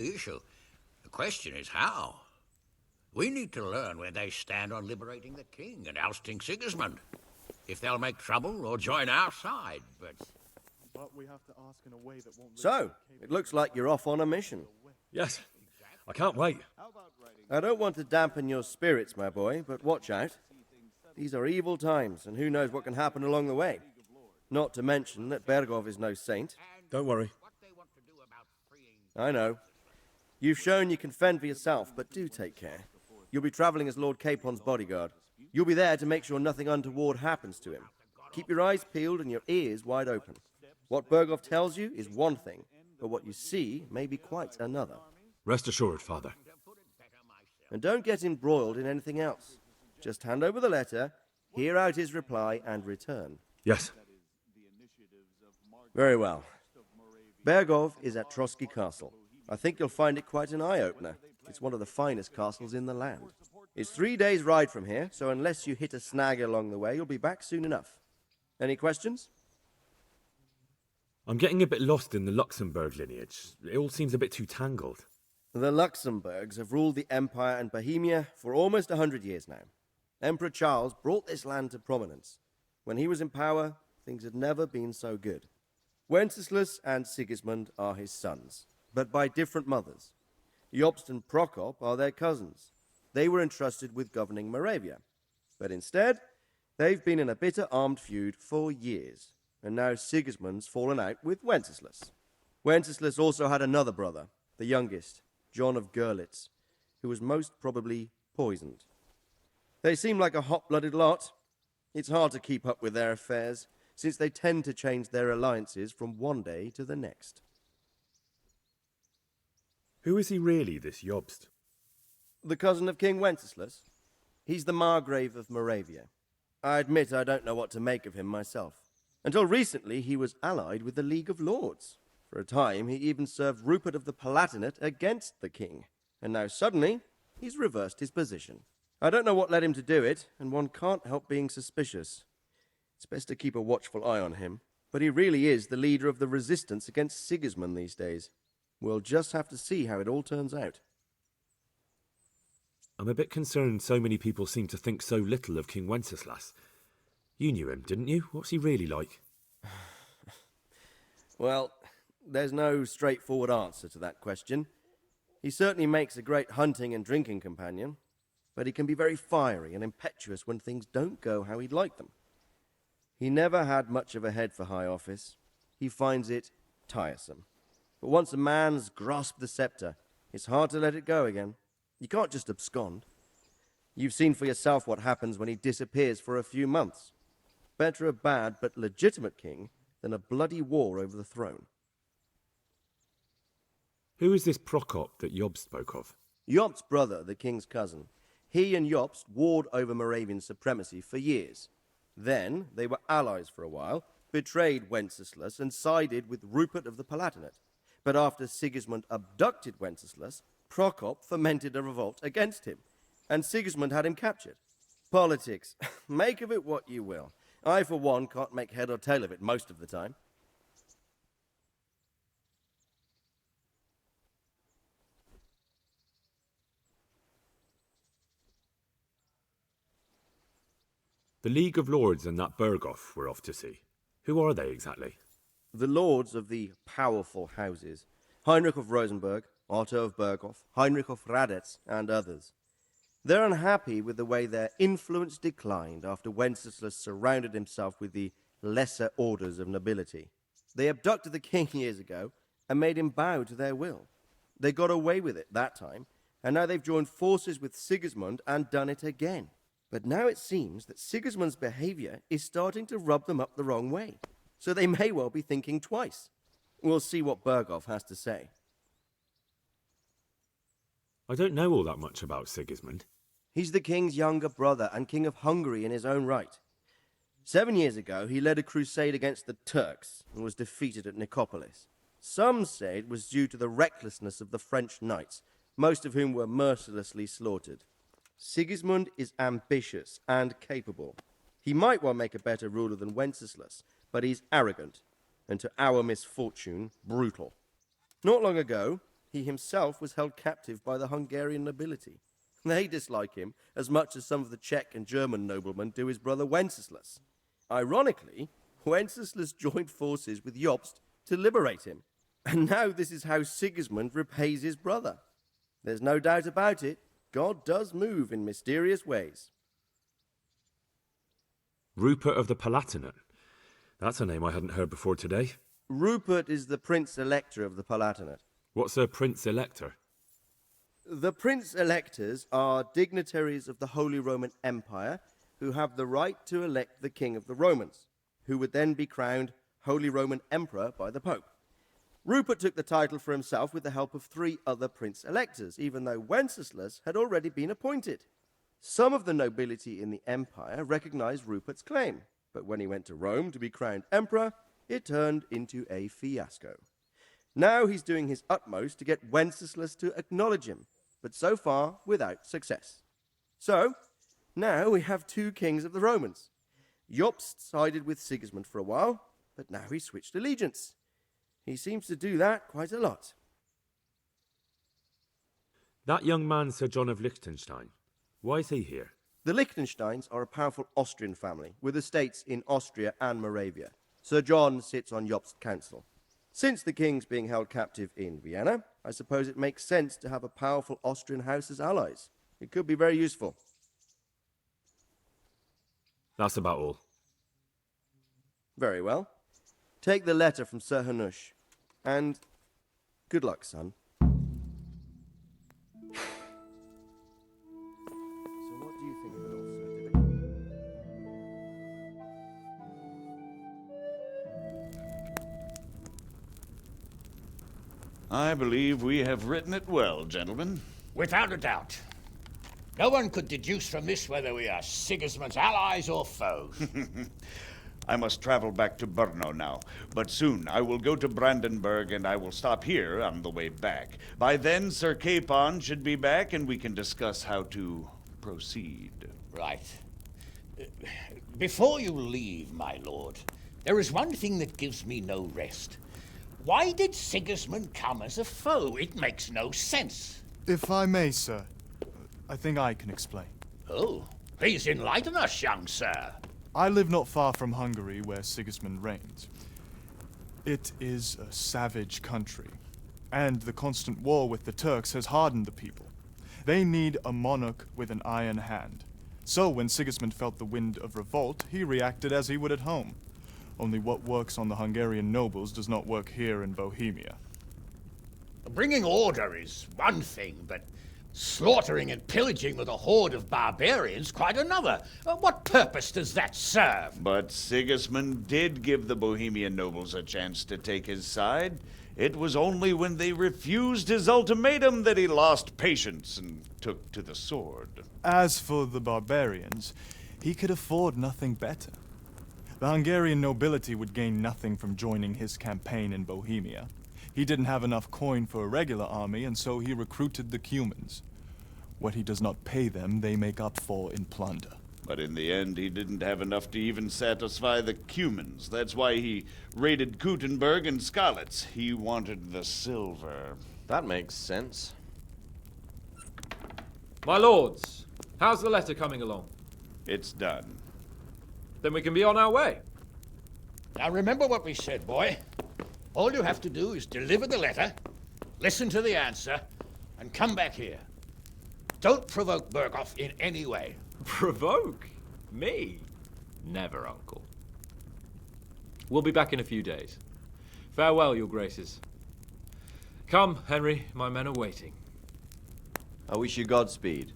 The issue. The question is how. We need to learn where they stand on liberating the king and ousting Sigismund. If they'll make trouble or join our side, but we have to ask in a way that won't... So, it looks like you're off on a mission. Yes, I can't wait. I don't want to dampen your spirits, my boy, but watch out. These are evil times, and who knows what can happen along the way. Not to mention that Bergov is no saint. Don't worry. I know. You've shown you can fend for yourself, but do take care. You'll be traveling as Lord Capon's bodyguard. You'll be there to make sure nothing untoward happens to him. Keep your eyes peeled and your ears wide open. What Bergov tells you is one thing, but what you see may be quite another. Rest assured, Father. And don't get embroiled in anything else. Just hand over the letter, hear out his reply, and return. Yes. Very well. Bergov is at Trotsky Castle. I think you'll find it quite an eye-opener. It's one of the finest castles in the land. It's 3 days' ride from here, so unless you hit a snag along the way, you'll be back soon enough. Any questions? I'm getting a bit lost in the Luxembourg lineage. It all seems a bit too tangled. The Luxembourgs have ruled the Empire and Bohemia for almost 100 years now. Emperor Charles brought this land to prominence. When he was in power, things had never been so good. Wenceslas and Sigismund are his sons, but by different mothers. Jošt and Prokop are their cousins. They were entrusted with governing Moravia. But instead, they've been in a bitter armed feud for years, and now Sigismund's fallen out with Wenceslas. Wenceslas also had another brother, the youngest, John of Görlitz, who was most probably poisoned. They seem like a hot-blooded lot. It's hard to keep up with their affairs, since they tend to change their alliances from one day to the next. Who is he really, this Jošt? The cousin of King Wenceslas? He's the Margrave of Moravia. I admit I don't know what to make of him myself. Until recently, he was allied with the League of Lords. For a time, he even served Rupert of the Palatinate against the king. And now suddenly, he's reversed his position. I don't know what led him to do it, and one can't help being suspicious. It's best to keep a watchful eye on him. But he really is the leader of the resistance against Sigismund these days. We'll just have to see how it all turns out. I'm a bit concerned so many people seem to think so little of King Wenceslas. You knew him, didn't you? What's he really like? Well, there's no straightforward answer to that question. He certainly makes a great hunting and drinking companion, but he can be very fiery and impetuous when things don't go how he'd like them. He never had much of a head for high office. He finds it tiresome. But once a man's grasped the scepter, it's hard to let it go again. You can't just abscond. You've seen for yourself what happens when he disappears for a few months. Better a bad but legitimate king than a bloody war over the throne. Who is this Prokop that Jošt spoke of? Jobst's brother, the king's cousin. He and Jošt warred over Moravian supremacy for years. Then they were allies for a while, betrayed Wenceslas and sided with Rupert of the Palatinate. But after Sigismund abducted Wenceslas, Prokop fomented a revolt against him, and Sigismund had him captured. Politics. Make of it what you will. I, for one, can't make head or tail of it most of the time. The League of Lords and that Bergov we're off to see. Who are they exactly? The lords of the powerful houses. Heinrich of Rosenberg, Otto of Berghof, Heinrich of Radetz, and others. They're unhappy with the way their influence declined after Wenceslas surrounded himself with the lesser orders of nobility. They abducted the king years ago and made him bow to their will. They got away with it that time, and now they've joined forces with Sigismund and done it again. But now it seems that Sigismund's behavior is starting to rub them up the wrong way, so they may well be thinking twice. We'll see what Berghof has to say. I don't know all that much about Sigismund. He's the king's younger brother and king of Hungary in his own right. 7 years ago, he led a crusade against the Turks and was defeated at Nicopolis. Some say it was due to the recklessness of the French knights, most of whom were mercilessly slaughtered. Sigismund is ambitious and capable. He might well make a better ruler than Wenceslas, but he's arrogant, and to our misfortune, brutal. Not long ago, He himself was held captive by the Hungarian nobility. They dislike him as much as some of the Czech and German noblemen do his brother Wenceslas. Ironically, Wenceslas joined forces with Jošt to liberate him. And now this is how Sigismund repays his brother. There's no doubt about it, God does move in mysterious ways. Rupert of the Palatinate. That's a name I hadn't heard before today. Rupert is the Prince-Elector of the Palatinate. What's a Prince-Elector? The Prince-Electors are dignitaries of the Holy Roman Empire who have the right to elect the King of the Romans, who would then be crowned Holy Roman Emperor by the Pope. Rupert took the title for himself with the help of 3 other Prince-Electors, even though Wenceslas had already been appointed. Some of the nobility in the empire recognized Rupert's claim, but when he went to Rome to be crowned emperor, it turned into a fiasco. Now he's doing his utmost to get Wenceslas to acknowledge him, but so far without success. So, now we have 2 kings of the Romans. Jošt sided with Sigismund for a while, but now he's switched allegiance. He seems to do that quite a lot. That young man, Sir John of Liechtenstein. Why is he here? The Liechtensteins are a powerful Austrian family with estates in Austria and Moravia. Sir John sits on Jobst's council. Since the king's being held captive in Vienna, I suppose it makes sense to have a powerful Austrian house as allies. It could be very useful. That's about all. Very well. Take the letter from Sir Hanush. And good luck, son. So what do you think of it all, Sir Divic? I believe we have written it well, gentlemen. Without a doubt. No one could deduce from this whether we are Sigismund's allies or foes. I must travel back to Brno now, but soon I will go to Brandenburg and I will stop here on the way back. By then, Sir Capon should be back and we can discuss how to proceed. Right. Before you leave, my lord, there is one thing that gives me no rest. Why did Sigismund come as a foe? It makes no sense. If I may, sir, I think I can explain. Oh, please enlighten us, young sir. I live not far from Hungary, where Sigismund reigns. It is a savage country, and the constant war with the Turks has hardened the people. They need a monarch with an iron hand. So when Sigismund felt the wind of revolt, he reacted as he would at home. Only what works on the Hungarian nobles does not work here in Bohemia. Bringing order is one thing, but slaughtering and pillaging with a horde of barbarians quite another. What purpose does that serve? But Sigismund did give the Bohemian nobles a chance to take his side. It was only when they refused his ultimatum that he lost patience and took to the sword. As for the barbarians, he could afford nothing better. The Hungarian nobility would gain nothing from joining his campaign in Bohemia. He didn't have enough coin for a regular army, and so he recruited the Cumans. What he does not pay them, they make up for in plunder. But in the end, he didn't have enough to even satisfy the Cumans. That's why he raided Kuttenberg and Skalitz. He wanted the silver. That makes sense. My lords, how's the letter coming along? It's done. Then we can be on our way. Now remember what we said, boy. All you have to do is deliver the letter, listen to the answer, and come back here. Don't provoke Berghoff in any way. Provoke? Me? Never, Uncle. We'll be back in a few days. Farewell, your graces. Come, Henry, my men are waiting. I wish you Godspeed.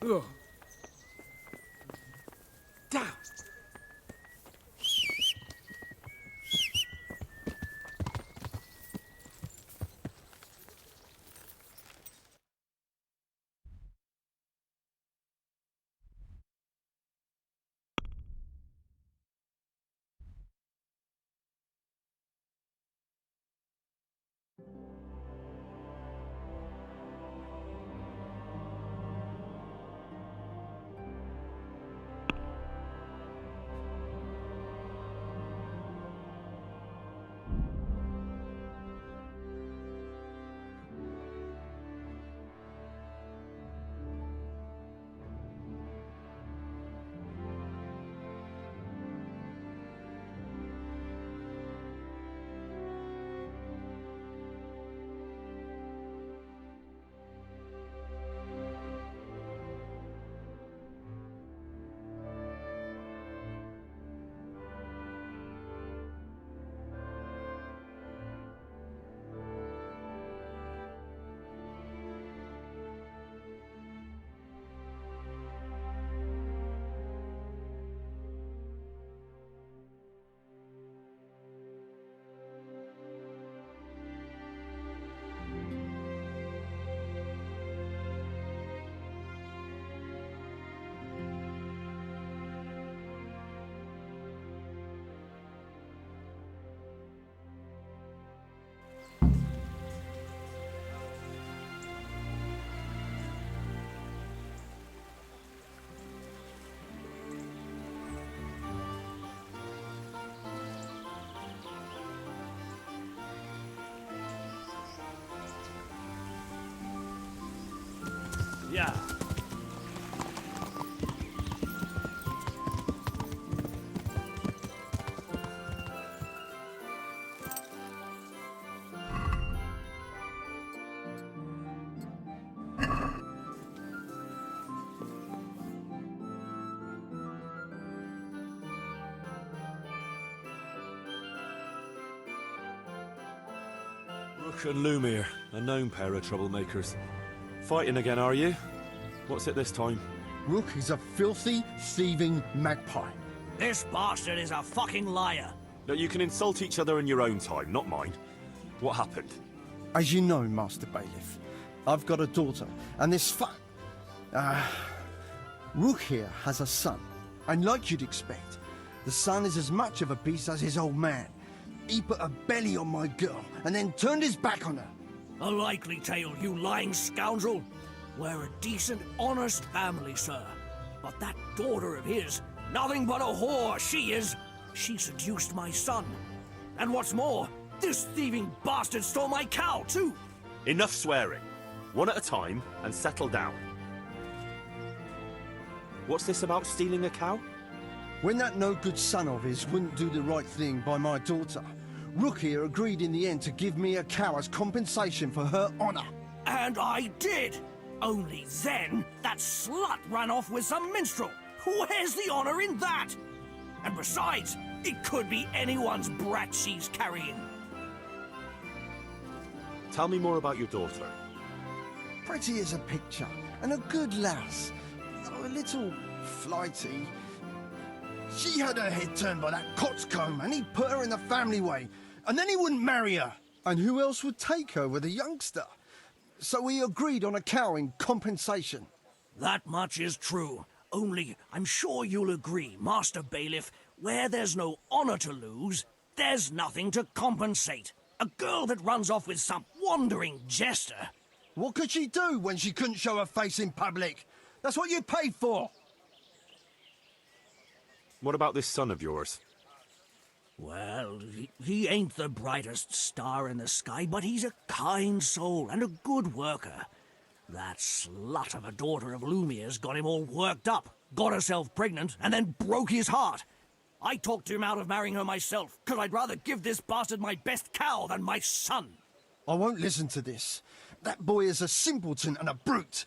Ugh. Down. Yeah. Rook and Lumiere, a known pair of troublemakers. Fighting again, are you? What's it this time? Rook is a filthy, thieving magpie. This bastard is a fucking liar. No, you can insult each other in your own time, not mine. What happened? As you know, Master Bailiff, I've got a daughter, and this Rook here has a son. And like you'd expect, the son is as much of a beast as his old man. He put a belly on my girl, and then turned his back on her. A likely tale, you lying scoundrel. We're a decent, honest family, sir. But that daughter of his, nothing but a whore, she is. She seduced my son. And what's more, this thieving bastard stole my cow, too. Enough swearing. One at a time, and settle down. What's this about stealing a cow? When that no-good son of his wouldn't do the right thing by my daughter, Rook here agreed in the end to give me a cow as compensation for her honor. And I did. Only then, that slut ran off with some minstrel. Where's the honor in that? And besides, it could be anyone's brat she's carrying. Tell me more about your daughter. Pretty as a picture, and a good lass, though a little flighty. She had her head turned by that coxcomb, and he put her in the family way, and then he wouldn't marry her. And who else would take her with a youngster? So we agreed on a cow in compensation. That much is true. Only, I'm sure you'll agree, Master Bailiff, where there's no honor to lose, there's nothing to compensate. A girl that runs off with some wandering jester. What could she do when she couldn't show her face in public? That's what you paid for. What about this son of yours? Well, he ain't the brightest star in the sky, but he's a kind soul and a good worker. That slut of a daughter of Lumiere's got him all worked up, got herself pregnant, and then broke his heart. I talked him out of marrying her myself, because I'd rather give this bastard my best cow than my son. I won't listen to this. That boy is a simpleton and a brute.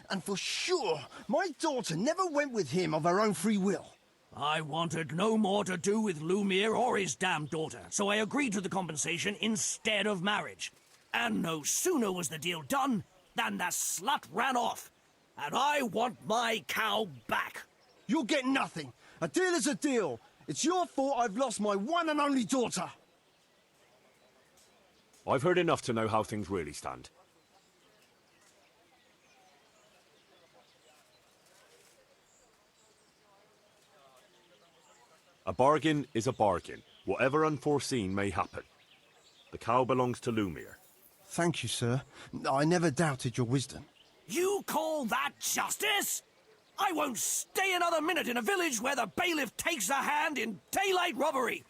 And for sure, my daughter never went with him of her own free will. I wanted no more to do with Lumiere or his damned daughter, so I agreed to the compensation instead of marriage. And no sooner was the deal done than the slut ran off. and I want my cow back. You'll get nothing. A deal is a deal. It's your fault I've lost my one and only daughter. I've heard enough to know how things really stand. A bargain is a bargain, whatever unforeseen may happen. The cow belongs to Lumir. Thank you, sir. I never doubted your wisdom. You call that justice? I won't stay another minute in a village where the bailiff takes a hand in daylight robbery.